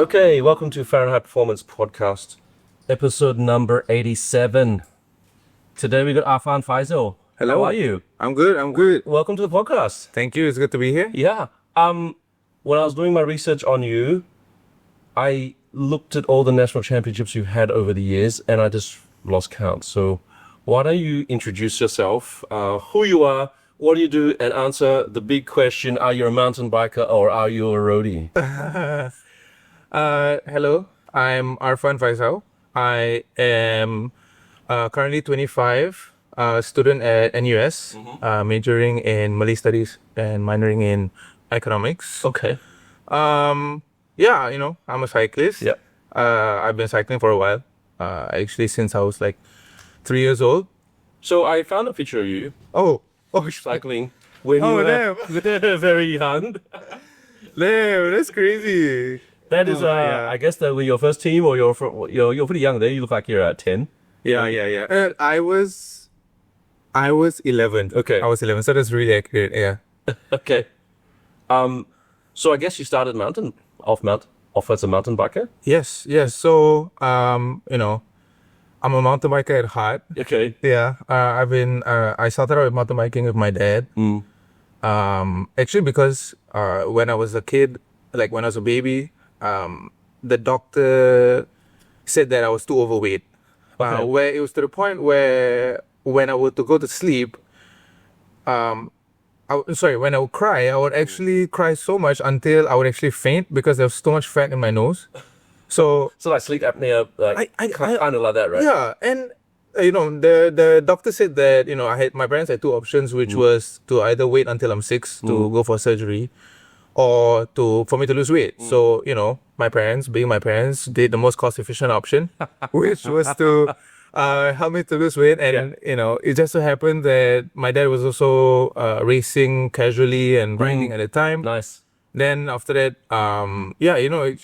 Okay, welcome to Fahrenheit Performance Podcast, episode number 87. Today we got Arfan Faisal. Hello. How are you? I'm good. Welcome to the podcast. Thank you. It's good to be here. Yeah. When I was doing my research on you, I looked at all the national championships you've had over the years, and I just lost count. So why don't you introduce yourself, who you are, what do you do, and answer the big question, are you a mountain biker or are you a roadie? Hello. I'm Arfan Faisal. I am currently 25, student at NUS, majoring in Malay Studies and minoring in economics. Okay. Yeah, I'm a cyclist. Yeah. I've been cycling for a while, actually since I was like 3 years old. So I found a picture of you Oh, cycling when you were very young. damn, that's crazy. That is, yeah. I guess that with your first team, or you're pretty young there. You look like you're at 10. Yeah. I was 11. Okay. I was 11, so that's really accurate. Yeah. Okay. So I guess you started off as a mountain biker. Yes. So, I'm a mountain biker at heart. Okay. Yeah. I started out with mountain biking with my dad. Actually, because when I was a kid, like when I was a baby, the doctor said that I was too overweight. Okay. Where it was to the point where when I were to go to sleep, when I would cry, I would actually cry so much until I would actually faint because there was so much fat in my nose. So like sleep apnea, like kind of like that, right? yeah, and the doctor said that my parents had two options, which was to either wait until I'm 6 to go for surgery, or for me to lose weight. So my parents, being my parents, did the most cost efficient option, which was to help me to lose weight. And it just so happened that my dad was also racing casually and riding at the time. Nice. Then after that,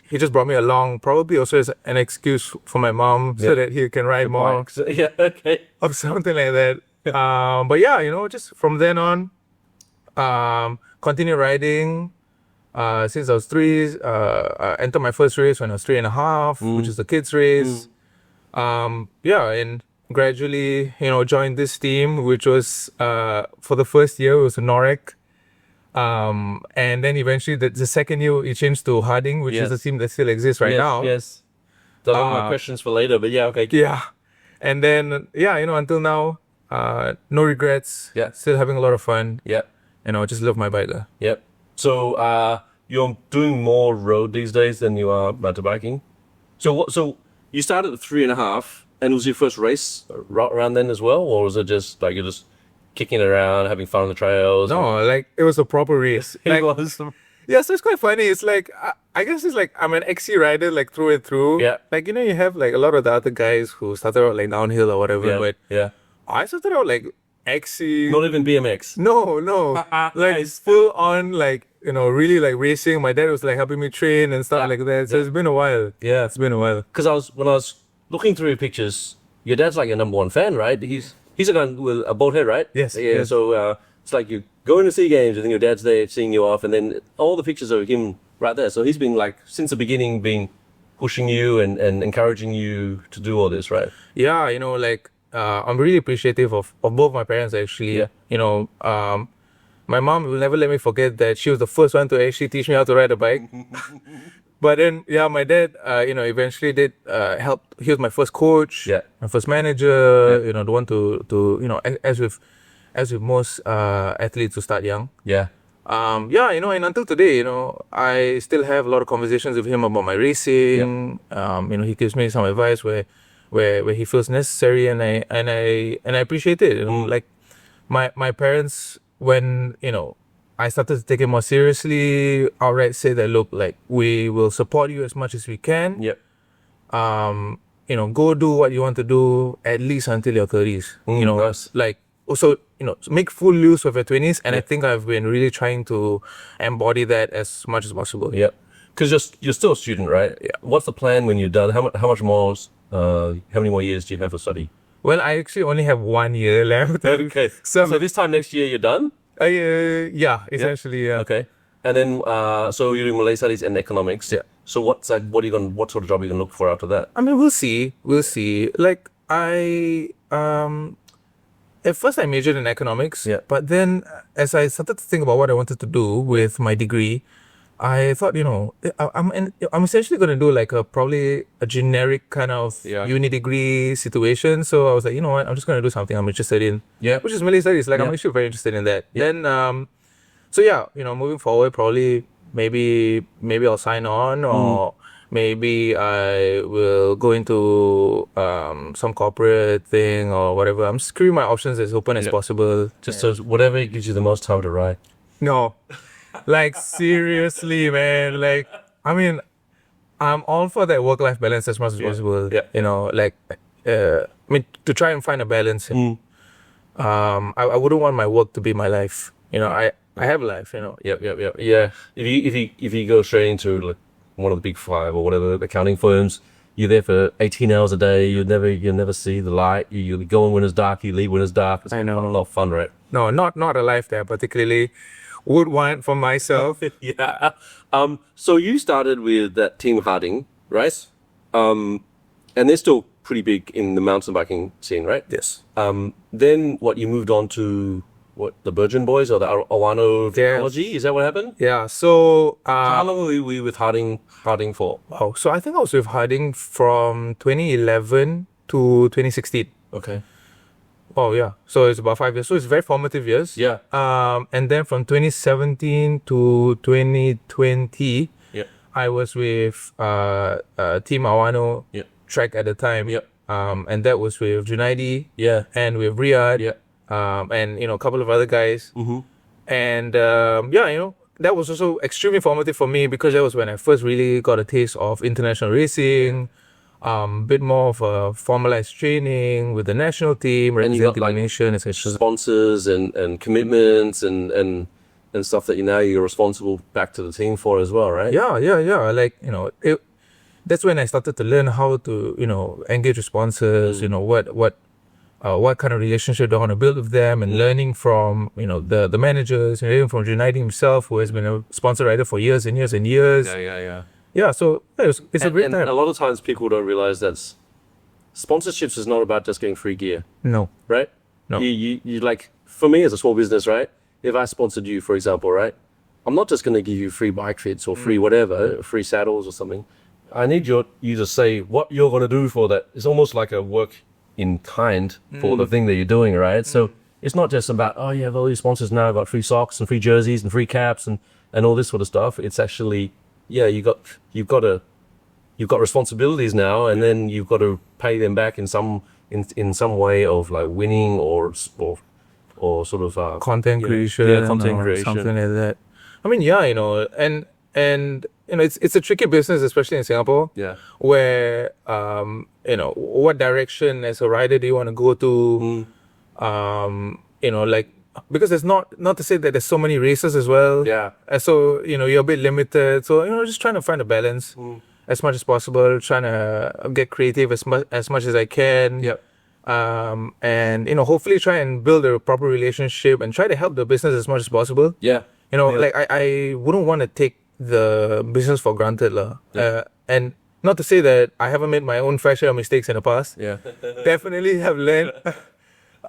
he just brought me along, probably also as an excuse for my mom so that he can ride more Yeah. Okay. or something like that. But yeah, just from then on, continue riding. Since I was 3, I entered my first race when I was 3.5, which is the kids race. And gradually, joined this team, which was, for the first year, it was a Norec. And then eventually the second year it changed to Harding, which is a team that still exists right now. Yes. Those are my questions for later, but yeah, okay. Yeah. And then, until now, no regrets. Yeah. Still having a lot of fun. Yeah. Just love my bike there. Yep. So, you're doing more road these days than you are mountain biking. So you started at 3.5, and was your first race around then as well, or was it just like you're just kicking it around, having fun on the trails? No, like it was a proper race. It Like, was. yeah, so it's quite funny. It's like, I guess it's like I'm an XC rider, like through and through. Yeah. Like, you have like a lot of the other guys who started out like downhill or whatever, Yeah. but Yeah. I started out like XC. Not even BMX. No. Like Nice. full on, like, really like racing. My dad was like helping me train and stuff like that. So it's been a while. Yeah. It's been a while. Because when I was looking through your pictures, your dad's like your number one fan, right? He's a guy with a boat head, right? Yes, Yeah. yes. So it's like you going to SEA Games, and then your dad's there seeing you off, and then all the pictures of him right there. So he's been like since the beginning, been pushing you and encouraging you to do all this, right? Yeah, I'm really appreciative of both my parents actually. Yeah. My mom will never let me forget that she was the first one to actually teach me how to ride a bike. But then, my dad, eventually did help. He was my first coach, my first manager. The one to as with most athletes who start young. Yeah. And until today, I still have a lot of conversations with him about my racing. He gives me some advice where he feels necessary, and I appreciate it. Like my parents, when I started to take it more seriously, outright say that, look, like, we will support you as much as we can. Yep. Go do what you want to do at least until your 30s. Nice. Like, also, make full use of your 20s. And I think I've been really trying to embody that as much as possible. Yep. Because you're still a student, right? Yeah. What's the plan when you're done? How much more? How many more years do you have for study? Well, I actually only have 1 year left. Okay. So this time next year you're done? Yeah, essentially, yeah. Okay. And then, so you're doing Malay studies and economics. Yeah. So what sort of job are you gonna look for after that? I mean, we'll see. Like at first I majored in economics. Yeah. But then as I started to think about what I wanted to do with my degree, I thought, I'm essentially going to do like probably a generic kind of uni degree situation. So I was like, you know what, I'm just going to do something I'm interested in. Yeah. Which is Malay studies. Like, Yeah. I'm actually very interested in that. Yeah. Then, so yeah, moving forward, probably maybe I'll sign on, or maybe I will go into some corporate thing or whatever. I'm just keeping my options as open as possible. Just so whatever gives you the most time to write. No, like seriously, man. Like, I mean, I'm all for that work-life balance as much as possible. Yeah. I mean, to try and find a balance. I wouldn't want my work to be my life. I have a life. Yep. Yeah. If you go straight into like one of the big five or whatever accounting firms, you're there for 18 hours a day. You'll never see the light. You go in when it's dark. You leave when it's dark. It's I know. a lot of fun, right? No, not a life that I particularly would want for myself. Yeah. So you started with that Team Harding, right? And they're still pretty big in the mountain biking scene, right? Yes. Then you moved on to the Virgin Boys or the Awano technology? Is that what happened? Yeah. So, How long were we with Harding for? wow. So I think I was with Harding from 2011 to 2016. Okay. Oh yeah. So it's about 5 years. So it's very formative years. Yeah. And then from 2017 to 2020, Yeah. I was with Team Awano Yeah. track at the time. Yeah. And that was with Junaidi. Yeah. And with Riyadh. Yeah. And a couple of other guys. Mm-hmm. And that was also extremely formative for me, because that was when I first really got a taste of international racing, bit more of a formalized training with the national team, And you got representing the nation, etc. sponsors and commitments and stuff that you're responsible back to the team for as well, right? Yeah. Like, that's when I started to learn how to, engage with sponsors, what kind of relationship do I want to build with them, and learning from, the managers, and learning from Junaidi himself, who has been a sponsor rider for years and years and years. Yeah. Yeah, so it's a great And time. a lot of times people don't realize that sponsorships is not about just getting free gear, No. right? No. You like, for me as a small business, right? If I sponsored you, for example, right? I'm not just going to give you free bike fits or free whatever, free saddles or something. I need you to say what you're going to do for that. It's almost like a work in kind for the thing that you're doing, right? So it's not just about, oh, you have all these sponsors now, I've got free socks and free jerseys and free caps and all this sort of stuff. It's actually, you've got responsibilities now, and then you've got to pay them back in some way of like winning or sort of Content creation. content or creation. something like that. I mean, and it's a tricky business, especially in Singapore. Yeah. Where what direction as a rider do you want to go to? Because there's not to say that there's so many races as well. Yeah. And so you're a bit limited. So just trying to find a balance as much as possible. Trying to get creative as much as I can. Yep. And hopefully try and build a proper relationship and try to help the business as much as possible. Yeah. Like I wouldn't want to take the business for granted, lah. And not to say that I haven't made my own fair share of mistakes in the past. Yeah. Definitely have learned.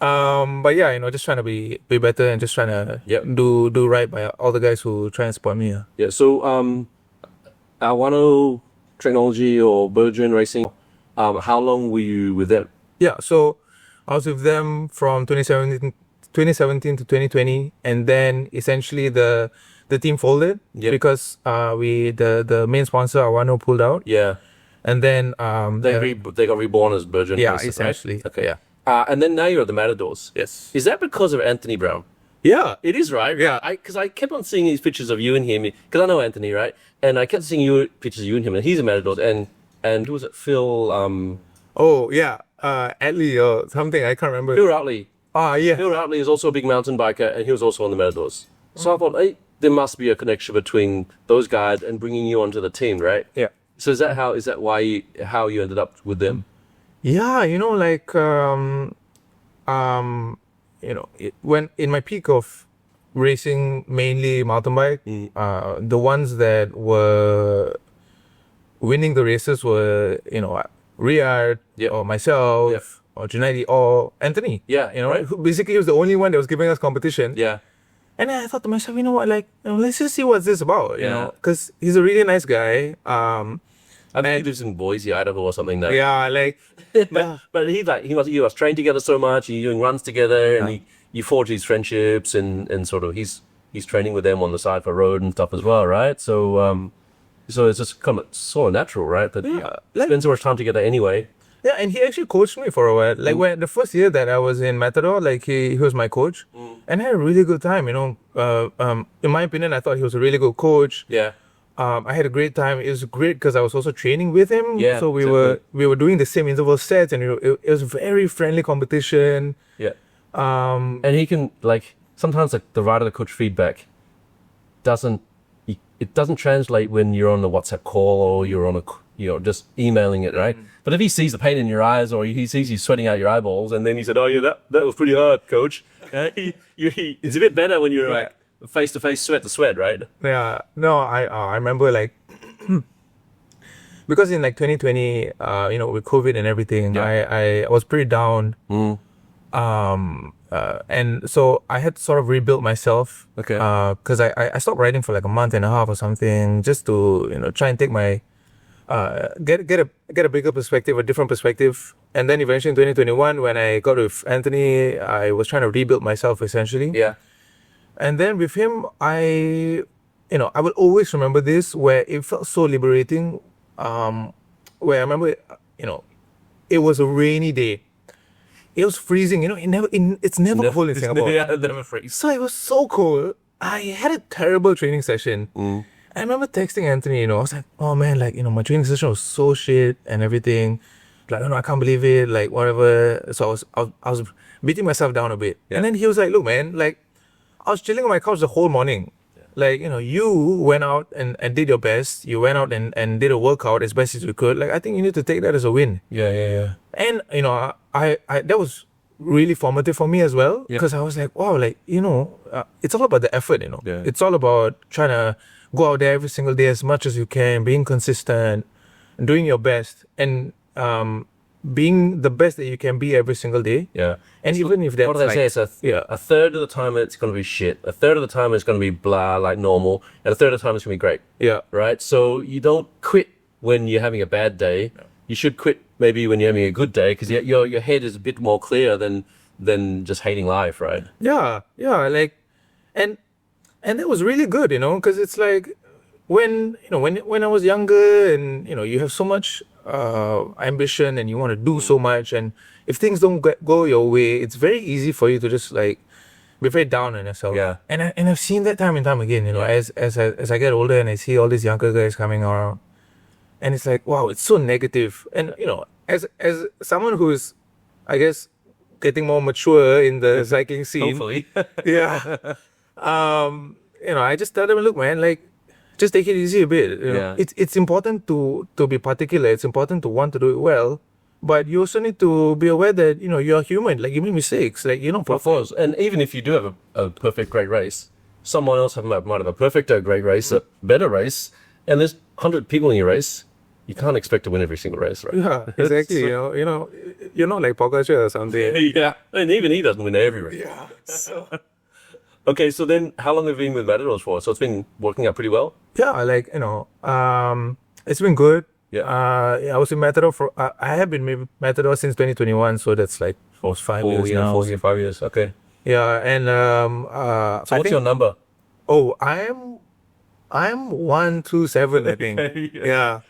But just trying to be better, and just trying to do right by all the guys who try and support me. Yeah. So, Awano Technology or Virgin Racing, how long were you with them? Yeah, so I was with them from 2017 to 2020, and then essentially the team folded because the main sponsor Awano pulled out. Yeah. And then They got reborn as Virgin Racing, essentially. right? Okay. Yeah. And then now you're at the Matadors. Yes. Is that because of Anthony Brown? Yeah. It is, right? Yeah. Because I kept on seeing these pictures of you and him, because I know Anthony, right? And I kept seeing pictures of you and him, and he's a Matadors, and who was it? Phil, Oh yeah. Atlee or something, I can't remember. Phil Routley. Yeah. Phil Routley is also a big mountain biker, and he was also on the Matadors. So I thought, hey, there must be a connection between those guys and bringing you onto the team, right? Yeah. So is that why how you ended up with them? Yeah, when in my peak of racing mainly mountain bike. The ones that were winning the races were, Riyad or myself or Junaidi or Anthony. Yeah, right. Who basically was the only one that was giving us competition. Yeah. And then I thought to myself, you know what, let's just see what's this about, Yeah. because he's a really nice guy. I think he lives in Boise, Idaho, or something. That. Yeah, but he was trained together so much. You're doing runs together, and you forge these friendships, and sort of he's training with them on the side for road and stuff as well, right? So it's just kind of sort of natural, right? That spend so much time together anyway. Yeah, and he actually coached me for a while. Like when the first year that I was in Matador, he was my coach, and I had a really good time. In my opinion, I thought he was a really good coach. Yeah. I had a great time. It was great because I was also training with him. Yeah. So we were doing the same interval sets, and it was very friendly competition. Yeah. And he can sometimes the rider to coach feedback doesn't translate when you're on a WhatsApp call or you're on just emailing it, right? But if he sees the pain in your eyes or he sees you sweating out your eyeballs, and then he said, "Oh yeah, that was pretty hard, coach." It's a bit better when you're face to face, sweat to sweat, right? Yeah. No, I remember because in 2020, with COVID and everything, I was pretty down. And so I had to sort of rebuild myself. Okay. Because I stopped riding for a month and a half or something, just to try and take my get a bigger perspective, a different perspective. And then eventually in 2021, when I got with Anthony, I was trying to rebuild myself essentially. Yeah. And then with him, I will always remember this, where it felt so liberating. Where I remember, it was a rainy day. It was freezing. It's never cold in Singapore. Yeah, it never freeze. So it was so cold. I had a terrible training session. I remember texting Anthony, I was like, oh man, my training session was so shit and everything. I can't believe it, whatever. So I was beating myself down a bit. Yeah. And then he was like, look, man, I was chilling on my couch the whole morning. You went out and did your best. You went out and did a workout as best as you could. I think you need to take that as a win. Yeah. And, I that was really formative for me as well. Because I was like, wow, it's all about the effort, Yeah. It's all about trying to go out there every single day as much as you can, being consistent, doing your best, and being the best that you can be every single day. Yeah. And even if that's what do they say? It's a third of the time it's going to be shit. A third of the time it's going to be blah, like normal. And a third of the time it's going to be great. Yeah. Right? So you don't quit when you're having a bad day. No. You should quit maybe when you're having a good day, because your head is a bit more clear than just hating life, right? Yeah. And that was really good, because it's when I was younger and, you have so much ambition and you want to do so much, and if things don't go your way, it's very easy for you to just be very down on yourself. Yeah. And I've seen that time and time again, as I get older and I see all these younger guys coming around, and it's wow, it's so negative. And as someone who's, I guess, getting more mature in the cycling scene, hopefully. Yeah. I just tell them, look, man, just take it easy a bit. It's important to be particular. It's important to want to do it well, but you also need to be aware that you're human. You make mistakes. Of course. And even if you do have a perfect great race, someone else might have a perfect great race, a better race, and there's 100 people in your race. You can't expect to win every single race, right? Yeah, exactly. You're not like Pogacar or something. Yeah, and even he doesn't win every race. Yeah. So. Okay, so then how long have you been with Matadors for? So it's been working out pretty well? Yeah, it's been good. Yeah. I was in Matador I have been with Matador since 2021, so that's almost 5 years now. 4 years, 5 years, okay. Yeah, and so what's your number? Oh, I'm 127, I think. Yeah.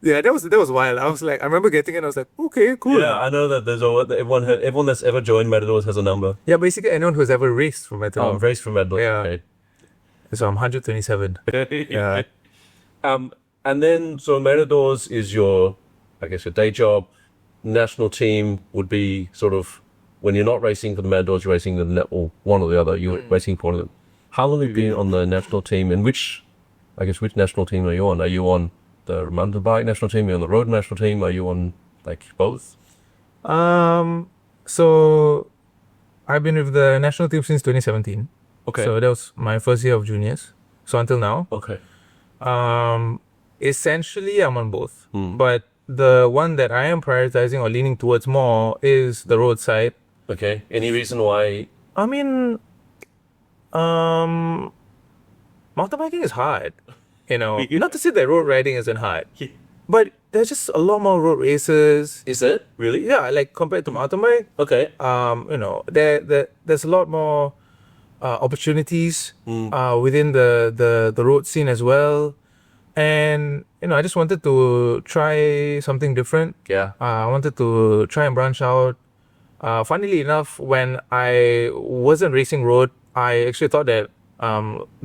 Yeah, that was wild. I remember getting it. I was like, okay, cool. Yeah, I know that there's everyone that's ever joined Matadors has a number. Yeah, basically anyone who's ever raced for Matador. Raced for Matador. Yeah. Okay. So I'm 127. Yeah. And then so Matadors is your day job. National team would be sort of when you're not racing for the Matadors, you're racing or one or the other. You're racing for them. How long have you been on the national team? And which national team are you on? Are you on the mountain bike national team? Are you on the road national team? Are you on both? So I've been with the national team since 2017. Okay. So that was my first year of juniors. So until now. Okay. Essentially, I'm on both. But the one that I am prioritizing or leaning towards more is the roadside. Okay. Any reason why? I mean, mountain biking is hard. Not to say that road riding isn't hard, but there's just a lot more road races. Is it really? Yeah, like compared to mountain bike. Okay. There's a lot more opportunities within the road scene as well. And I just wanted to try something different. Yeah. I wanted to try and branch out. Funnily enough, when I wasn't racing road, I actually thought that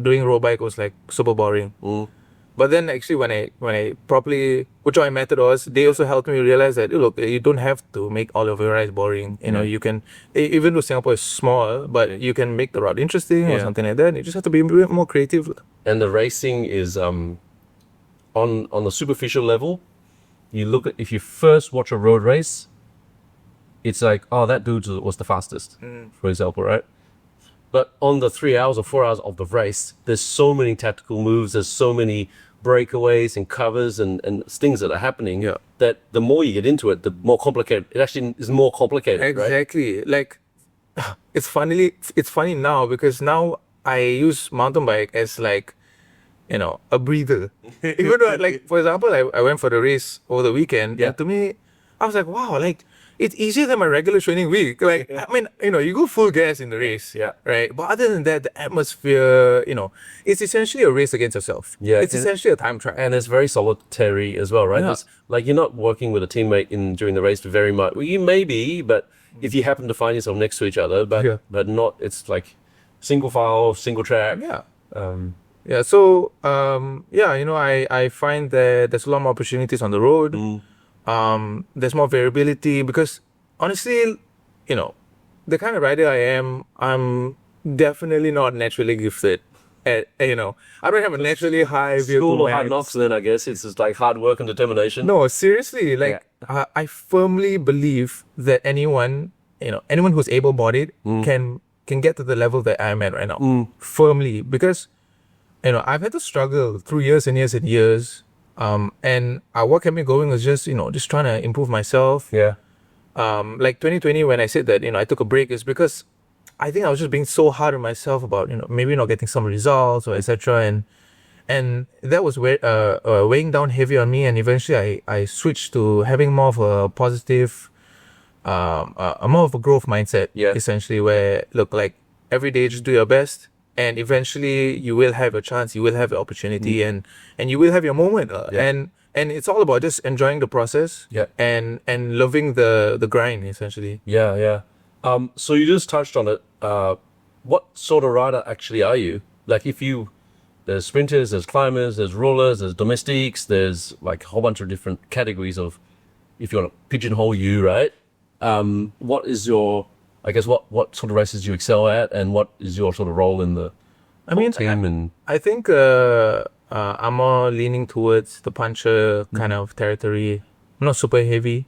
doing road bike was like super boring. But then actually when I properly put join Methodos, they also helped me realize that look, you don't have to make all of your rides boring. You can, even though Singapore is small, but you can make the route interesting or something like that. You just have to be a bit more creative. And the racing is on the superficial level. You look at, if you first watch a road race, it's like, oh, that dude was the fastest, for example, right? But on the 3 hours or 4 hours of the race, there's so many tactical moves, there's so many breakaways and covers and things that are happening that the more you get into it, the more complicated. It actually is more complicated, Exactly. Right? Like, it's funny now because now I use mountain bike as like, a breather. Even though, like, for example, I went for the race over the weekend, and to me, I was like, wow, like, it's easier than my regular training week. Like, I mean, you go full gas in the race, right? But other than that, the atmosphere, it's essentially a race against yourself. Yeah, it's essentially a time trial. And it's very solitary as well, right? Yeah. It's like you're not working with a teammate during the race very much. Well, you may be, but if you happen to find yourself next to each other, but not, it's like single file, single track. Yeah. So, I find that there's a lot more opportunities on the road. There's more variability because honestly, the kind of rider I am, I'm definitely not naturally gifted. I don't have a naturally high vehicle School of hard knocks then, I guess. It's just like hard work and determination. No, seriously, like I firmly believe that anyone who's able-bodied can get to the level that I'm at right now. Firmly, because I've had to struggle through years and years and years. And what kept me going was just trying to improve myself. Yeah. Like 2020, when I said that, I took a break, is because I think I was just being so hard on myself about, maybe not getting some results or etc. And that was weighing down heavy on me. And eventually I switched to having more of a positive, more of a growth mindset, essentially, where look, like every day, just do your best. And eventually you will have a chance, you will have an opportunity and you will have your moment. And it's all about just enjoying the process and loving the grind, essentially. Yeah. So you just touched on it. What sort of rider actually are you? Like there's sprinters, there's climbers, there's rollers, there's domestiques, there's like a whole bunch of different categories of, if you want to pigeonhole you, right? What is your, I guess, what sort of races do you excel at, and what is your sort of role in the team? I think I'm more leaning towards the puncher kind of territory. I'm not super heavy,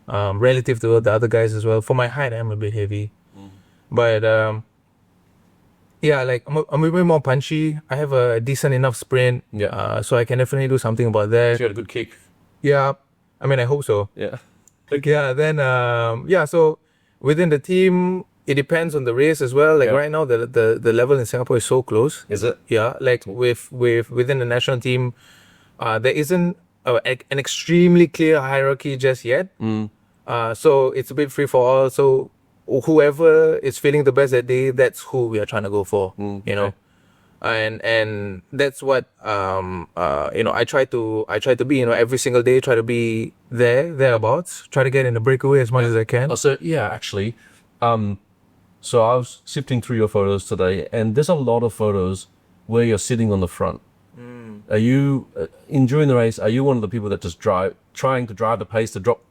relative to the other guys as well. For my height, I'm a bit heavy, but like I'm a bit more punchy. I have a decent enough sprint, so I can definitely do something about that. So you had a good kick. Yeah, I mean, I hope so. Yeah. Then so. Within the team, it depends on the race as well. Like right now, the level in Singapore is so close. Is it? Yeah. Like within the national team, there isn't an extremely clear hierarchy just yet. So it's a bit free for all. So whoever is feeling the best that day, that's who we are trying to go for. And that's what I try to be, every single day, try to be thereabouts, try to get in the breakaway as much as I can. So actually, so I was sifting through your photos today, and there's a lot of photos where you're sitting on the front. Are you during the race? Are you one of the people that just trying to drive the pace to drop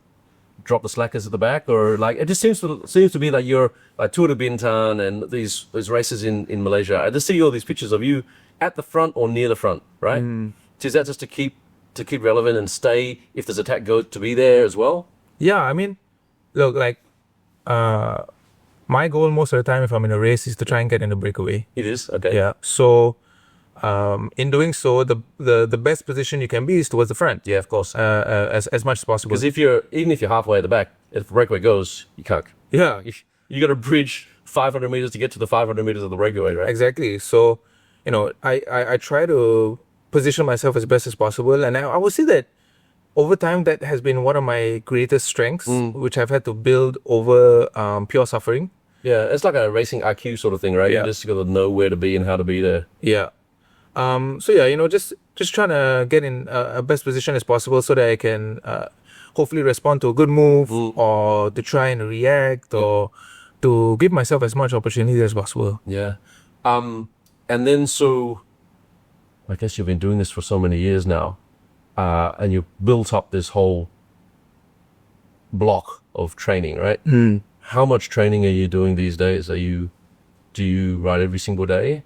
the slackers at the back, or like it just seems to be like you're like Tour de Bintan and these races in Malaysia? I just see all these pictures of you at the front or near the front, right? Is that just to keep relevant and stay if there's attack go to be there as well? Yeah, I mean, look, like my goal most of the time if I'm in a race is to try and get in a breakaway. It is? Okay. Yeah. So, in doing so, the best position you can be is towards the front. Yeah, of course. As much as possible. Because even if you're halfway at the back, if the breakaway goes, you can't. Yeah. You got to bridge 500 meters to get to the 500 meters of the breakaway, right? Exactly. So, I try to position myself as best as possible, and I would say that over time that has been one of my greatest strengths, which I've had to build over pure suffering. Yeah, it's like a racing IQ sort of thing, right? Yeah. You just got to know where to be and how to be there. Yeah. So yeah, just trying to get in a best position as possible so that I can hopefully respond to a good move or to try and react or to give myself as much opportunity as possible. Yeah. And then so, I guess you've been doing this for so many years now, and you've built up this whole block of training, right? How much training are you doing these days? Do you ride every single day?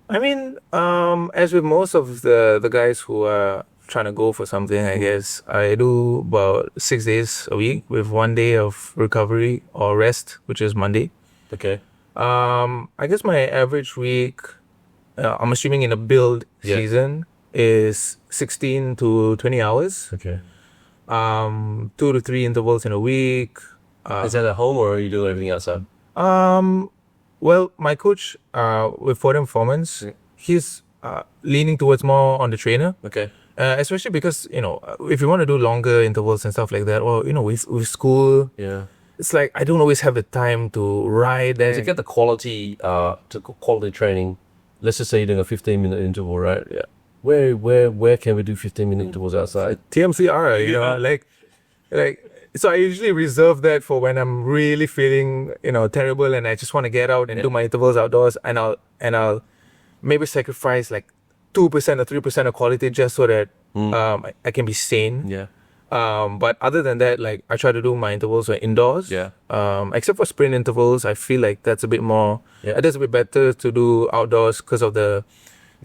I mean, as with most of the guys who are trying to go for something, I guess I do about 6 days a week with 1 day of recovery or rest, which is Monday. Okay. I guess my average week, I'm assuming in a build season, is 16 to 20 hours. Okay. 2 to 3 intervals in a week. Is that at home or are you doing everything outside? Well, my coach with Poweredby Performance, he's leaning towards more on the trainer. Okay. Especially because, if you want to do longer intervals and stuff like that, or, with school, Yeah. it's like I don't always have the time to ride. To get the quality training, let's just say you're doing a 15-minute interval, right? Yeah. Where can we do 15-minute intervals outside? TMCR, like, so I usually reserve that for when I'm really feeling, terrible and I just want to get out and do my intervals outdoors, and I'll maybe sacrifice like 2% or 3% of quality just so that I can be sane. Yeah. But other than that, like I try to do my intervals indoors. Yeah. Except for sprint intervals, I feel like that's a bit more. Yeah. That's a bit better to do outdoors because of the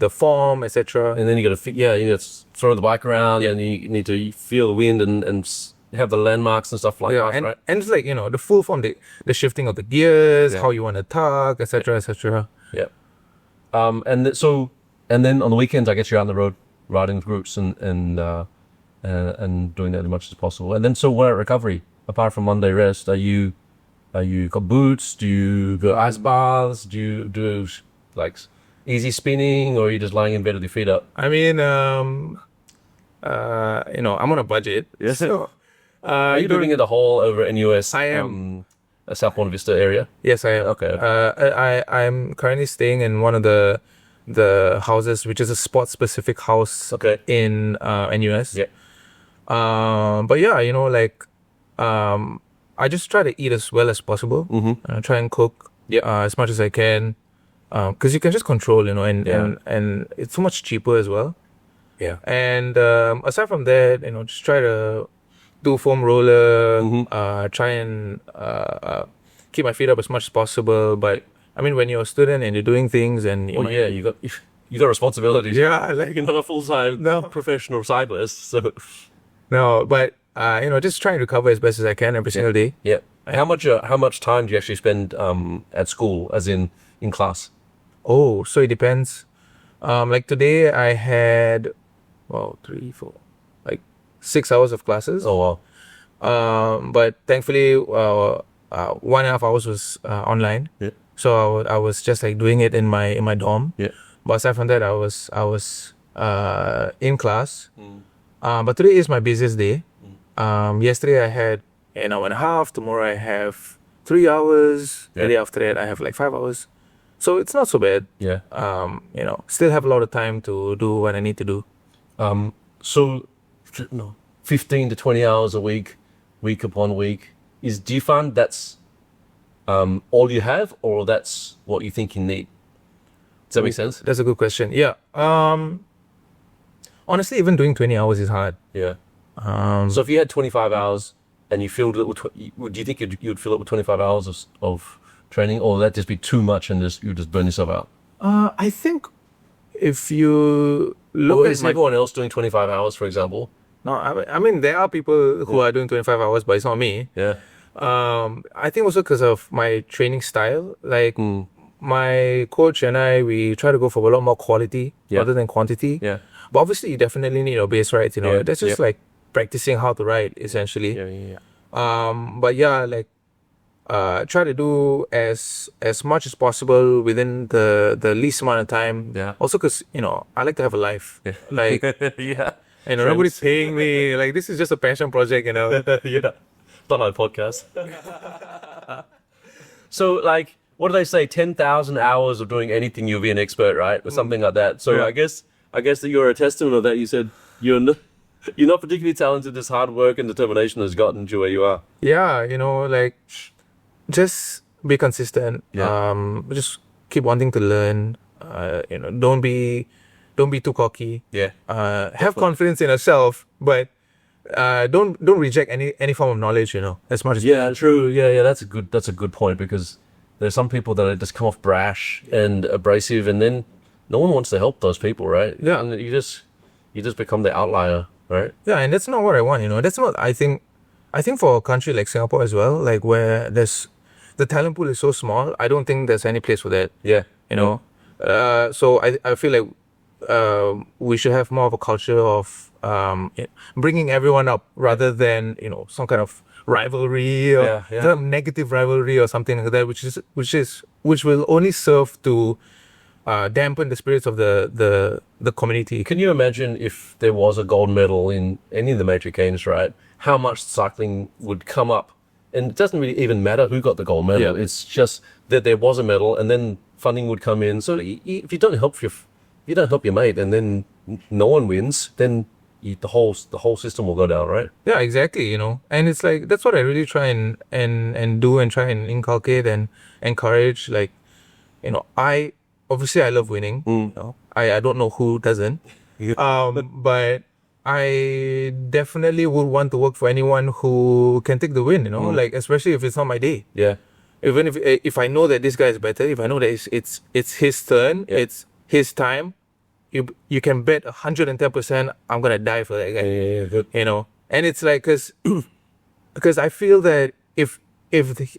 form, etc. And then you got to you got to throw the bike around, and you need to feel the wind and have the landmarks and stuff like that, right? And it's like the full form, the shifting of the gears, how you want to tug, etc., etc. Yeah. And then on the weekends, I guess you're out on the road riding with groups and doing that as much as possible. And then so what about recovery? Apart from Monday rest, are you got boots? Do you go ice baths? Do you do like easy spinning, or are you just lying in bed with your feet up? I mean, I'm on a budget. Yes. So, are you living in the hall over in US? I am. South Buona Vista area. Yes, I am. Okay. I'm currently staying in one of the houses, which is a sport specific house. Okay. In NUS. Yeah. But yeah, I just try to eat as well as possible. Mm-hmm. Try and cook. As much as I can. Because you can just control, and it's so much cheaper as well. Yeah. And aside from that, just try to do foam roller, try and keep my feet up as much as possible. But I mean, when you're a student and you're doing things, and you got responsibilities. Yeah, like You're not a full-time professional cyclist, so no, but just trying to recover as best as I can every single day. yeah. How much time do you actually spend at school, as in class? Oh, so it depends. Like today I had 3, 4, like 6 hours of classes. Oh wow. But thankfully 1.5 hours was online. Yeah. So I was just like doing it in my dorm. Yeah. But aside from that, I was in class. But today is my busiest day. Yesterday I had an hour and a half. Tomorrow I have 3 hours. Yeah. The day after that I have like 5 hours. So it's not so bad. Yeah. Still have a lot of time to do what I need to do. So 15 to 20 hours a week upon week. Do you find that's all you have, or that's what you think you need? Does that make sense? That's a good question. Yeah. Honestly, even doing 20 hours is hard. Yeah. So if you had 25 hours and you filled it with, do you think you'd fill it with 25 hours of training, or would that just be too much and you just burn yourself out? I think if you look Or at is everyone else doing 25 hours, for example? No, I mean there are people who are doing 25 hours, but it's not me. Yeah. I think also because of my training style. Like my coach and I, we try to go for a lot more quality rather than quantity. Yeah. But obviously, you definitely need your base rides. Yeah, That's just like practicing how to ride essentially. Yeah. But yeah, like try to do as much as possible within the least amount of time. Yeah. Also, because I like to have a life. Yeah. Like Yeah. nobody's paying me. Like this is just a passion project. Yeah. Not on a podcast. So, like, what do they say? 10,000 hours of doing anything, you'll be an expert, right? Or something like that. So Yeah. I guess that you're a testament of that. You said you're not particularly talented. This hard work and determination has gotten you where you are. Yeah, like just be consistent. Yeah. Just keep wanting to learn. Don't be too cocky. Yeah. Have confidence in yourself, but don't reject any form of knowledge. As much as Yeah, true. Yeah. That's a good point, because there's some people that just come off brash and abrasive, and then no one wants to help those people, right? Yeah. And you just become the outlier, right? Yeah, and that's not what I want. That's what I think. I think for a country like Singapore as well, like where the talent pool is so small, I don't think there's any place for that. Yeah. So I feel like we should have more of a culture of bringing everyone up rather than some kind of rivalry or some negative rivalry or something like that, which will only serve to dampen the spirits of the community. Can you imagine if there was a gold medal in any of the major games, right? How much cycling would come up? And it doesn't really even matter who got the gold medal. Yeah. It's just that there was a medal, and then funding would come in. So if you don't help your mate, and then no one wins, then the whole system will go down, right? Yeah, exactly. And it's like that's what I really try and do and try and inculcate and encourage. Like, I love winning. I don't know who doesn't. But I definitely would want to work for anyone who can take the win. Like especially if it's not my day. Yeah. Even if I know that this guy is better, if I know that it's his turn, it's his time, you can bet 110% I'm gonna die for that guy. Yeah, good. And it's like because I feel that if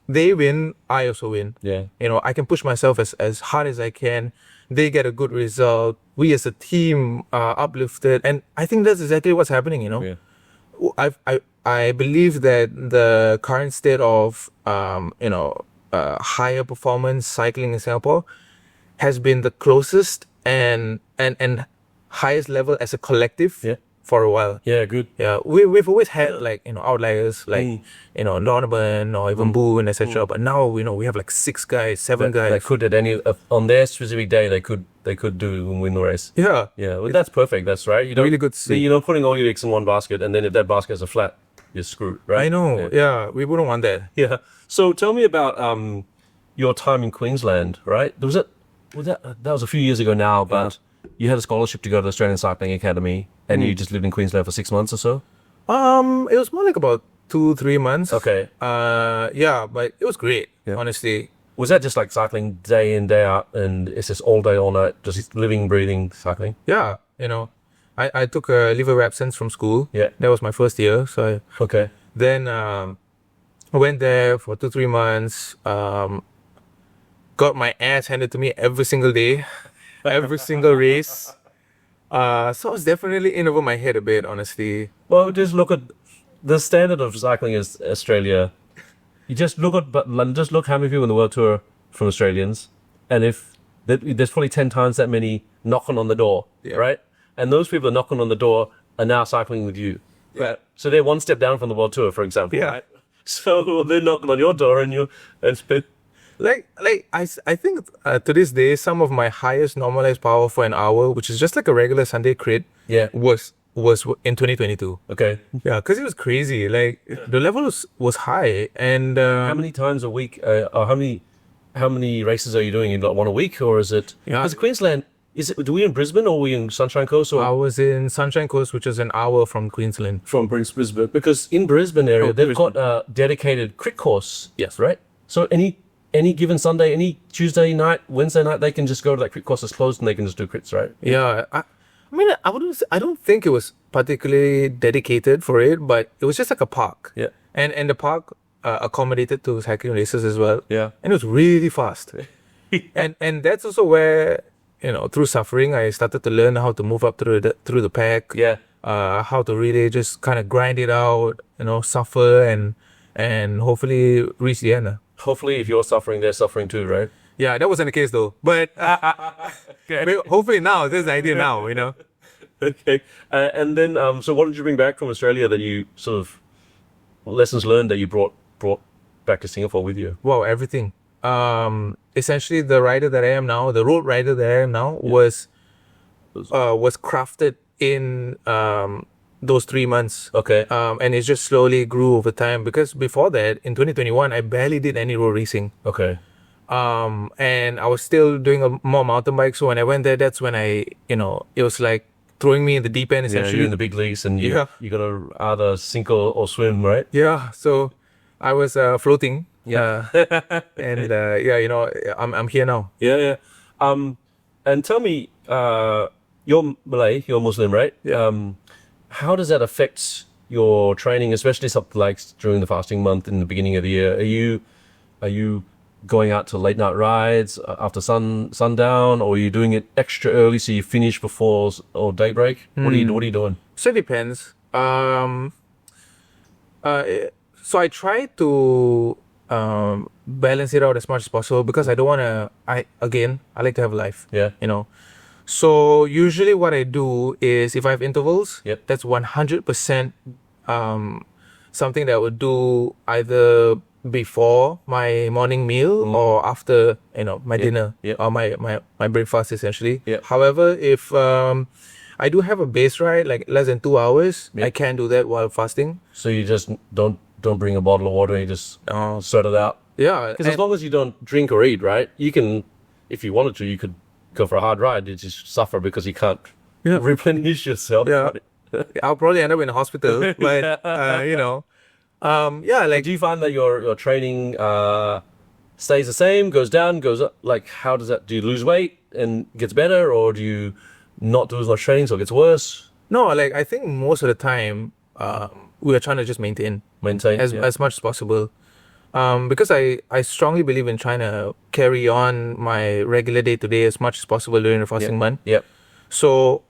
they win, I also win. Yeah. I can push myself as hard as I can. They get a good result. We as a team are uplifted, and I think that's exactly what's happening. Yeah. I believe that the current state of higher performance cycling in Singapore has been the closest and highest level as a collective for a while. Yeah, good. Yeah, we've always had like outliers like Donovan or even Boone, etc. But now we have like 6 guys, 7 guys. They could at any on their specific day they could do and win the race. Yeah, Yeah, well, that's perfect. That's right. You don't really good to see. You're not putting all your eggs in one basket, and then if that basket is a flat, you're screwed, right? I know. Yeah, we wouldn't want that. Yeah. So tell me about your time in Queensland, right? That was a few years ago now, but you had a scholarship to go to the Australian Cycling Academy, and you just lived in Queensland for 6 months or so? It was more like about 2-3 months. Okay. Yeah, but it was great, honestly. Was that just like cycling day in, day out, and it's just all day, all night, just living, breathing, cycling? Yeah, I took a leave of absence from school. Yeah. That was my first year. So Okay. then I went there for 2-3 months. Got my ass handed to me every single day, every single race. So I was definitely in over my head a bit, honestly. Well, just look at the standard of cycling is Australia. You just look how many people in the world tour from Australians, and if there's probably 10 times that many knocking on the door, right? And those people knocking on the door are now cycling with you. Right. So they're one step down from the world tour, for example. Yeah. Right? So they're knocking on your door, and I think to this day, some of my highest normalized power for an hour, which is just like a regular Sunday crit, was in 2022. Okay. Yeah, because it was crazy. Like the level was high, and How many times a week, or how many races are you doing? You got one a week, or is it? Yeah. Because Queensland, do we in Brisbane or are we in Sunshine Coast? Or I was in Sunshine Coast, which is an hour from Queensland. from Brisbane? Because in Brisbane area, they've got a dedicated crit course. Yes. Right. So any given Sunday, any Tuesday night, Wednesday night, they can just go to that crit course that's closed and they can just do crits, right? Yeah, I mean, I don't think it was particularly dedicated for it, but it was just like a park. Yeah. And the park accommodated to cycling races as well. Yeah. And it was really fast. and that's also where, through suffering, I started to learn how to move up through the pack. Yeah. How to really just kind of grind it out, suffer and hopefully reach the end. Hopefully, if you're suffering, they're suffering too, right? Yeah, that wasn't the case though. But hopefully now, there's an idea now, Okay. And then, so what did you bring back from Australia that you sort of lessons learned that you brought back to Singapore with you? Wow, everything. Essentially, the rider that I am now, the road rider that I am now, was crafted in those 3 months. Okay. And it just slowly grew over time because before that, in 2021, I barely did any road racing. Okay. And I was still doing more mountain bike. So when I went there, that's when it was like throwing me in the deep end Yeah, essentially. you're in the big leagues and you Yeah. got to either sink or swim, right? Yeah. So I was floating. Yeah. And I'm here now. Yeah, yeah. And tell me, you're Malay, you're Muslim, right? Yeah. How does that affect your training, especially something like during the fasting month in the beginning of the year? Are you going out to late night rides after sundown, or are you doing it extra early so you finish before or daybreak? What are you doing? So it depends. So I try to balance it out as much as possible because I don't want to. I like to have a life. Yeah. So usually what I do is if I have intervals, Yep. that's 100% something that I would do either before my morning meal or after my dinner Yep. or my breakfast essentially. Yep. However, if I do have a base ride like less than 2 hours, Yep. I can do that while fasting. So you just don't bring a bottle of water, you just sort it out. Yeah, Because as long as you don't drink or eat, right, you can, if you wanted to, you could go for a hard ride. You just suffer because you can't replenish yourself. Yeah. I'll probably end up in a hospital, but Do you find that your training stays the same, goes down, goes up? Like, how does that? Do you lose weight and gets better, or do you not do as much training so it gets worse? No, I think most of the time we are trying to just maintain as much as possible. Because I strongly believe in trying to carry on my regular day-to-day as much as possible during the fasting month. Yep. So,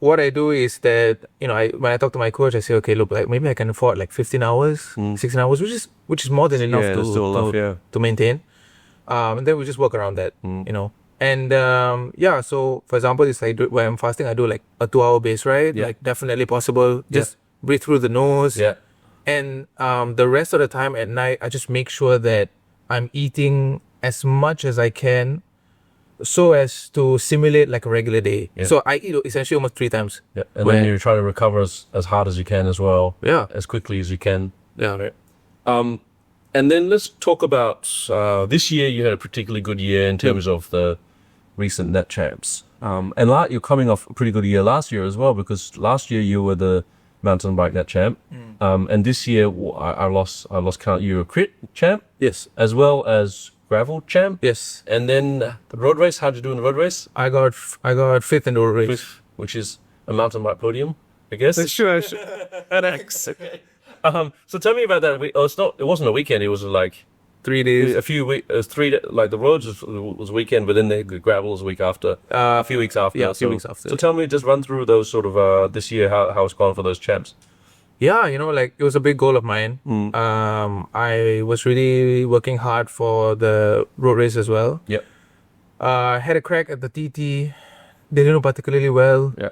what I do is that, when I talk to my coach, I say, okay, look, maybe I can afford 15 hours, 16 hours, which is more than enough to maintain. And then we just work around that, And, so for example, it's when I'm fasting, I do a 2-hour base ride, definitely possible. Just breathe through the nose. Yeah. And the rest of the time at night, I just make sure that I'm eating as much as I can so as to simulate a regular day. Yeah. So I eat essentially almost 3 times. Yeah. And then you try to recover as hard as you can as well. Yeah. As quickly as you can. Yeah. Right. And then let's talk about this year. You had a particularly good year in terms of the recent net champs. And you're coming off a pretty good year last year as well, because last year you were the mountain bike net champ. And this year I lost count. You were crit champ. Yes. As well as gravel champ. Yes. And then the road race. How'd you do in the road race? I got 5th in the road race. Which is a mountain bike podium, I guess. Sure. Okay. So tell me about that. It wasn't a weekend. It was 3 days. a few weeks. 3 the roads was a weekend, but then the gravel was a week after. A few weeks after. Yeah, a few weeks after. So tell me, just run through those sort of this year how it's gone for those champs. Yeah, it was a big goal of mine. I was really working hard for the road race as well. Yep. Had a crack at the TT. Didn't do particularly well. Yeah.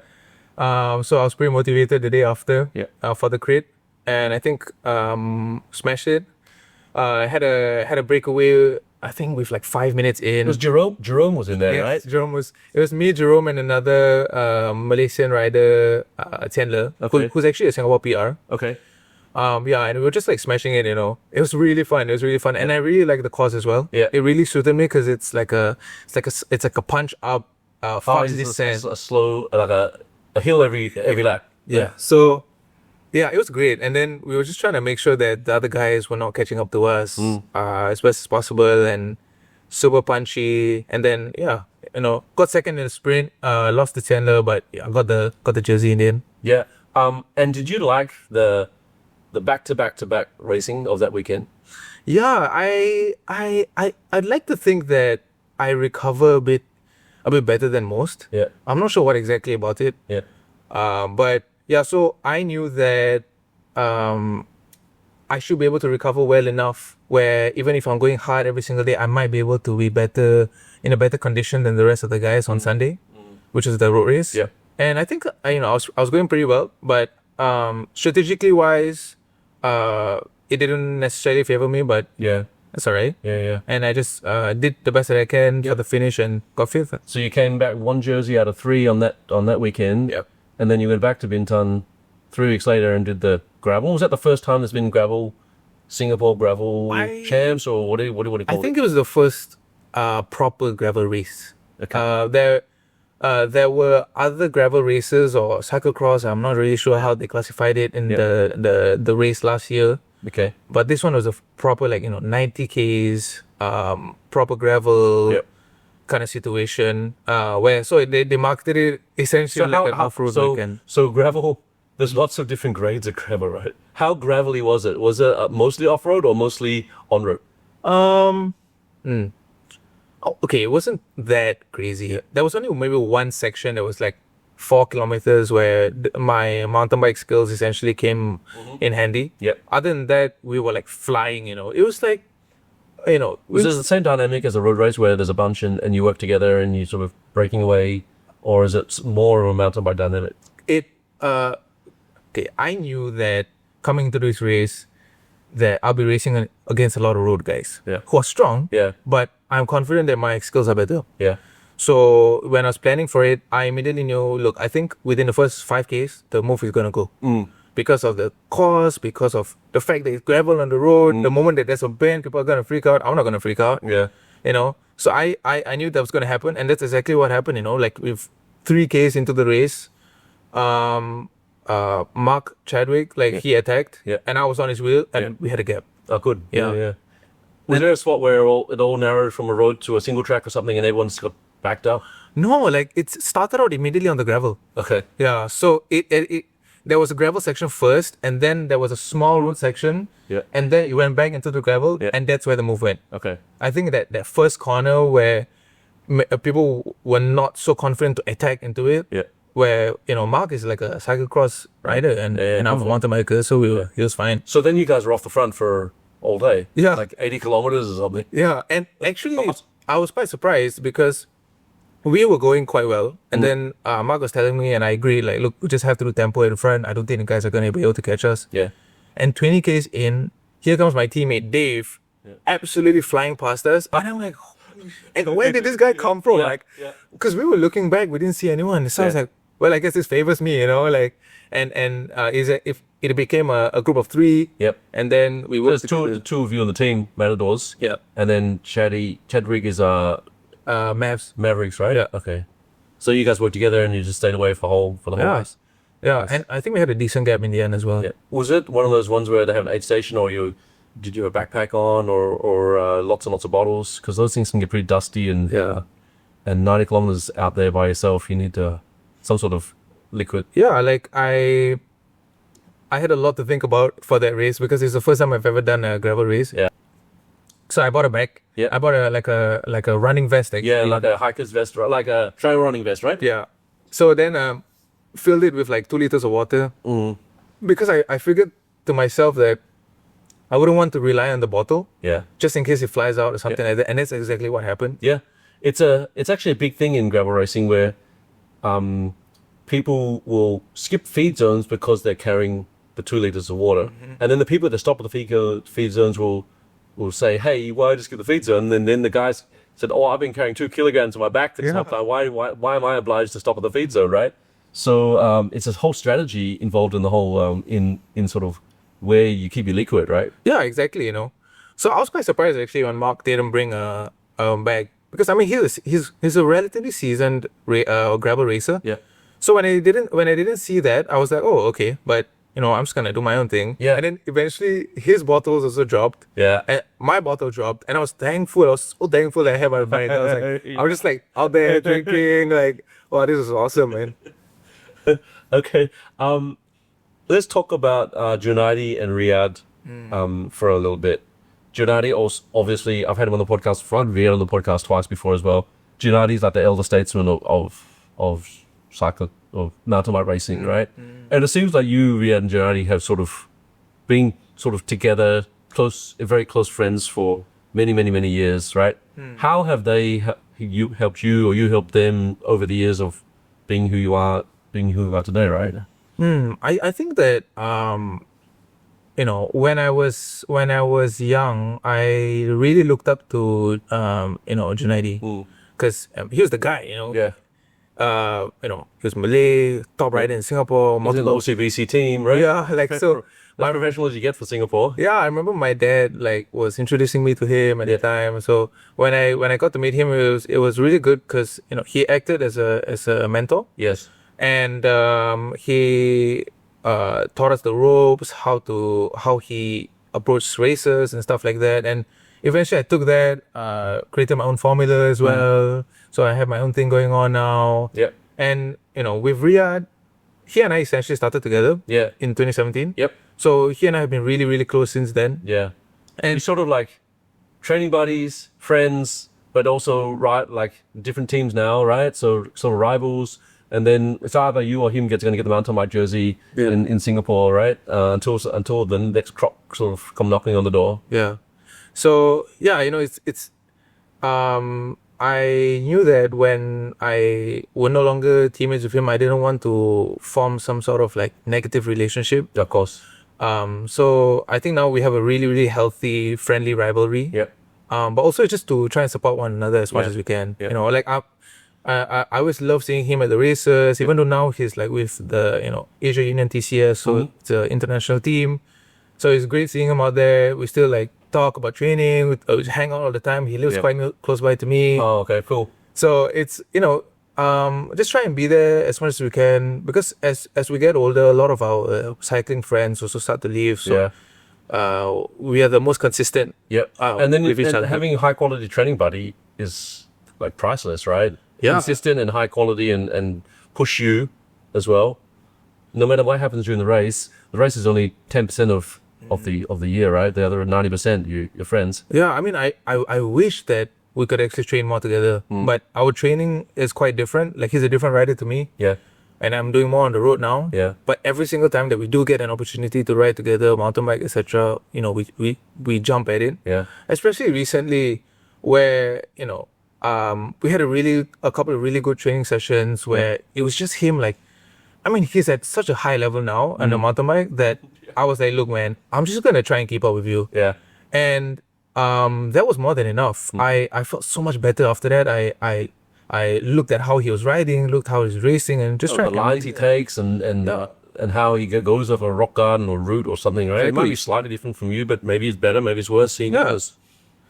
So I was pretty motivated the day after. Yeah. For the crit, and I think smashed it. Had a breakaway. I think with 5 minutes in. It was Jerome. Jerome was in there, Yes, right? Jerome was. It was me, Jerome, and another Malaysian rider, Tianle, Okay. who's actually a Singapore PR. Okay. And we were just smashing it. It was really fun. And I really like the course as well. Yeah. It really suited me because it's like a punch up, fast It's descent. a slow, a hill every lap. Yeah. So, yeah, it was great. And then we were just trying to make sure that the other guys were not catching up to us as best as possible, and super punchy. And then, got second in the sprint, lost to Chandler, but got the jersey in the end. Yeah. And did you like the the back-to-back-to-back racing of that weekend? Yeah, I'd like to think that I recover a bit better than most. Yeah. I'm not sure what exactly about it. Yeah. But yeah, so I knew that I should be able to recover well enough where even if I'm going hard every single day, I might be able to be in a better condition than the rest of the guys on Sunday, which is the road race. Yeah. And I think I was going pretty well, but strategically wise, it didn't necessarily favor me, but Yeah. that's all right. Yeah. And I just did the best that I can for the finish and got fifth. So you came back 1 jersey out of 3 on that weekend. Yep. And then you went back to Bintan 3 weeks later and did the gravel. Was that the first time there's been Singapore gravel champs, or what do you call it? I think it was the first proper gravel race. Okay. There were other gravel races or cyclocross. I'm not really sure how they classified it in the race last year. Okay. But this one was a proper 90 Ks, proper gravel kind of situation. Where they marketed it essentially like an off-road weekend. So gravel. There's lots of different grades of gravel, right? How gravelly was it? Was it mostly off-road or mostly on-road? Okay, it wasn't that crazy. There was only maybe one section that was like 4 kilometers where my mountain bike skills essentially came in handy. Yep. Other than that, we were like flying, It was like, Was this the same dynamic as a road race where there's a bunch and you work together and you sort of breaking away, or is it more of a mountain bike dynamic? Okay, I knew that coming to this race that I'll be racing against a lot of road guys who are strong, but I'm confident that my skills are better. Yeah. So when I was planning for it, I immediately knew, look, I think within the first 5Ks, the move is going to go. Because of the course, because of the fact that it's gravel on the road, the moment that there's a bend, people are going to freak out. I'm not going to freak out. Yeah. So I knew that was going to happen, and that's exactly what happened, Like with 3Ks into the race, Mark Chadwick, he attacked, and I was on his wheel, and we had a gap. Oh, good. Yeah. Was there a spot where it all narrowed from a road to a single track or something and everyone's got backed up? No, it started out immediately on the gravel. Okay. Yeah, so it there was a gravel section first, and then there was a small road section, and then it went back into the gravel, and that's where the move went. Okay. I think that first corner where people were not so confident to attack into it, where Mark is like a cyclocross rider and I'm a mountain biker, so he was fine. So then you guys were off the front for all day. Yeah. Like 80 kilometers or something. Yeah, and actually I was quite surprised because we were going quite well, and then Mark was telling me, and I agreed, look, we just have to do tempo in front. I don't think the guys are going to be able to catch us. Yeah. And 20 Ks in, here comes my teammate Dave, absolutely flying past us, and I'm like, and where did this guy come from? Because we were looking back, we didn't see anyone. So I was like, well, I guess this favors me, and if it became a group of 3, and then we were two of you on the team, Matadors, and then Chadwick is Mavericks, right? Yeah. Okay. So you guys worked together and you just stayed away for the whole race. Yeah, Nice. and I think we had a decent gap in the end as well. Yeah. Was it one of those ones where they have an aid station, or did you have a backpack on, or lots and lots of bottles? Because those things can get pretty dusty, and 90 kilometers out there by yourself, you need some sort of liquid. Yeah, I had a lot to think about for that race because it's the first time I've ever done a gravel race. Yeah. So I bought a bag. Yeah. I bought a running vest actually. Yeah, like a hiker's vest, right? Like a trail running vest, right? Yeah. So then filled it with 2 liters of water. Because I figured to myself that I wouldn't want to rely on the bottle. Yeah. Just in case it flies out or something like that. And that's exactly what happened. Yeah. It's actually a big thing in gravel racing where people will skip feed zones because they're carrying the 2 liters of water. And then the people that stop at the feed zones will say, hey, why just skip the feed zone? And then the guys said, oh, I've been carrying 2 kilograms on my back this whole time. Why am I obliged to stop at the feed zone, right? So it's a whole strategy involved in the whole, in sort of where you keep your liquid, right? Yeah, exactly, So I was quite surprised actually when Mark didn't bring a bag. Because he's a relatively seasoned gravel racer. Yeah. So when I didn't see that, I was like, oh, okay, but I'm just gonna do my own thing. Yeah. And then eventually his bottles also dropped. Yeah. And my bottle dropped, and I was thankful. I was so thankful that I had my bike. I was just out there drinking, wow, this is awesome, man. Okay. let's talk about Junaidi and Riyadh for a little bit. Junaidi, also, obviously, I've had him on the podcast before. Riyadh on the podcast twice before as well. Junaidi's like the elder statesman of cycle of mountain bike racing, right? And it seems like you, Riyadh, and Junaidi have sort of been sort of together, very close friends for many, many, many years, right? How have they helped you, or you helped them over the years of being who you are today, right? I think that when I was young, I really looked up to Junaidi, because he was the guy, Yeah. He was Malay, top rider in Singapore, He's in the OCBC team, right? Yeah, like so. As professional as you get for Singapore. Yeah, I remember my dad was introducing me to him at the time. So when I got to meet him, it was really good because he acted as a mentor. Yes. And he taught us the ropes, how he approached races and stuff like that. And eventually I took that, created my own formula as well. So I have my own thing going on now. Yeah. And with Riyadh, he and I essentially started together. Yeah. In 2017. Yep. So he and I have been really, really close since then. Yeah. And sort of like training buddies, friends, but also like different teams now, right? So sort of rivals. And then it's either you or him going to get the mountain bike jersey in Singapore, right? Until the next crop sort of come knocking on the door. Yeah. So yeah, it's I knew that when I were no longer teammates with him, I didn't want to form some sort of like negative relationship. Of course. So I think now we have a really, really healthy, friendly rivalry. Yeah. But also just to try and support one another as much as we can. Yeah. I always love seeing him at the races, even though now he's like with the Asia Union TCS, so it's an international team. So it's great seeing him out there. We still like talk about training, we hang out all the time. He lives quite close by to me. Oh, okay, cool. So it's just try and be there as much as we can, because as we get older, a lot of our cycling friends also start to leave. So we are the most consistent. Yeah. And then with each other. having a high quality training buddy is like priceless, right? Yeah. Consistent and high quality and push you as well. No matter what happens during the race is only 10% of the year, right? The other 90% your friends. Yeah, I mean, I wish that we could actually train more together, but our training is quite different. Like, he's a different rider to me. Yeah. And I'm doing more on the road now. Yeah. But every single time that we do get an opportunity to ride together, mountain bike, etc., we jump at it. Yeah. Especially recently, where we had a couple of really good training sessions where it was just him. Like, I mean, he's at such a high level now on the mountain bike that I was like, look, man, I'm just gonna try and keep up with you. Yeah. And that was more than enough. I felt so much better after that. I looked at how he was riding, looked how he's racing, and just the lines he takes and how he goes over a rock garden or route or something, right? It might be slightly different from you, but maybe it's better, maybe it's worse seeing yours,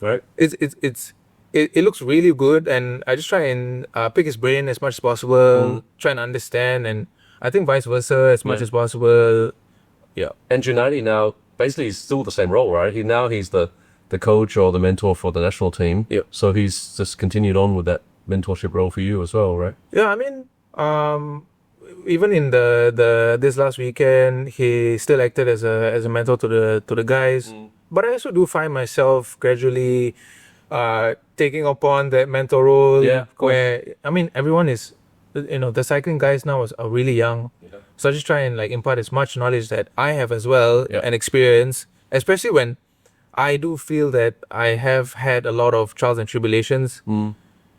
right? It looks really good, and I just try and pick his brain as much as possible, try and understand, and I think vice versa as much as possible. Yeah. And Junaidi now basically is still the same role, right? He's the coach or the mentor for the national team. Yeah. So he's just continued on with that mentorship role for you as well, right? Yeah, I mean, even in this last weekend, he still acted as a mentor to the guys. But I also do find myself gradually taking upon that mentor role. Yeah, of course. Where, I mean, everyone is, the cycling guys now are really young. Yeah. So I just try and like impart as much knowledge that I have as well and experience, especially when I do feel that I have had a lot of trials and tribulations.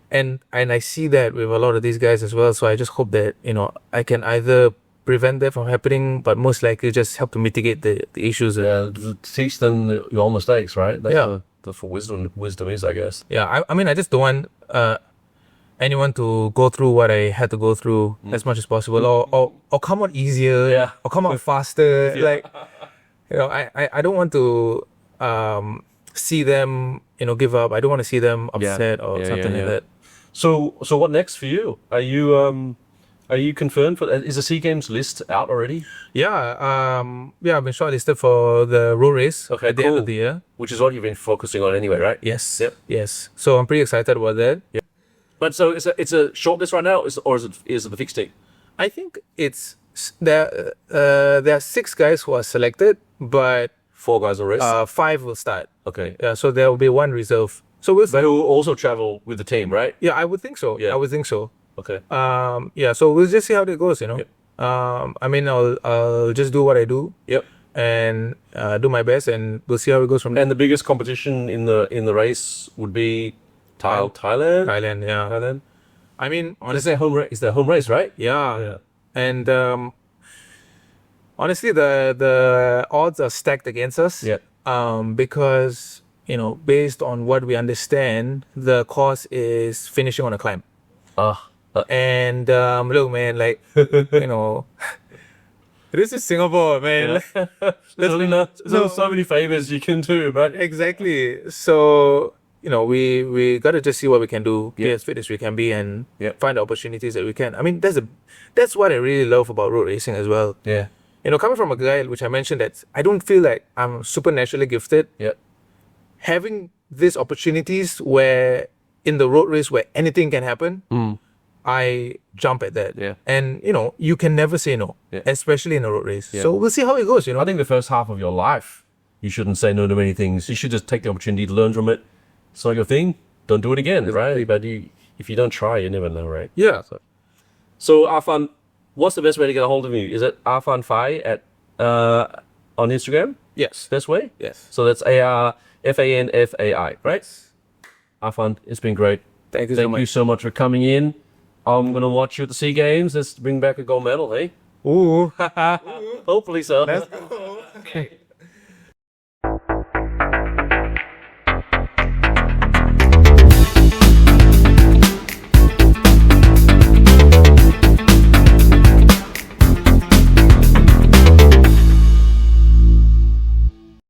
And I see that with a lot of these guys as well. So I just hope that, I can either prevent that from happening, but most likely just help to mitigate the issues. Yeah, teach them your mistakes, right? That's what wisdom is, I guess. Yeah, I mean, I just don't want anyone to go through what I had to go through as much as possible, or come out easier, or come out faster. Like, I don't want to see them, give up. I don't want to see them upset or something like that. So what next for you? Are you confirmed for? Is the SEA Games list out already? Yeah, I've been shortlisted for the road race at the end of the year, which is what you've been focusing on anyway, right? Yes. Yep. Yes. So I'm pretty excited about that. Yeah. But so it's a short list right now, or is it the fixed date? I think it's there are 6 guys who are selected, but 4 guys are race. 5 will start. Okay. Yeah, so there will be 1 reserve. So we'll They will also travel with the team, right? yeah, I would think so. Yeah. I would think so. Okay. Yeah, so we'll just see how that goes, you know. Yep. I mean, I'll just do what I do Yep. and do my best, and we'll see how it goes from there. And the biggest competition in the race would be Thailand. Thailand, yeah. Thailand. I mean, Is their home race? Is their home race, right? yeah. Yeah. And honestly, the odds are stacked against us. Yeah. Because based on what we understand, the course is finishing on a climb. And look, man, like this is Singapore, man. There's so many favors you can do, right? Exactly. So we gotta just see what we can do, be Yeah. as fit as we can be, and Yeah. find the opportunities that we can. I mean, that's what I really love about road racing as well. Yeah. Coming from a guy which I mentioned that I don't feel like I'm supernaturally gifted. Yeah. Having these opportunities where in the road race where anything can happen, I jump at that. Yeah. And you can never say no, Yeah. especially in a road race. So we'll see how it goes. I think the first half of your life, you shouldn't say no to many things. You should just take the opportunity to learn from it. It's not your thing. Don't do it again, right? But if you don't try, you never know, right? Yeah. So Arfan, what's the best way to get a hold of you? Is it Arfan Fai on Instagram? Yes. Best way? Yes. So that's ARFANFAI, right? Arfan, it's been great. Thank you so Thank much. you so much for coming in. I'm gonna watch you at the SEA Games. Let's bring back a gold medal, hey? Ooh. Hopefully so. Let's go.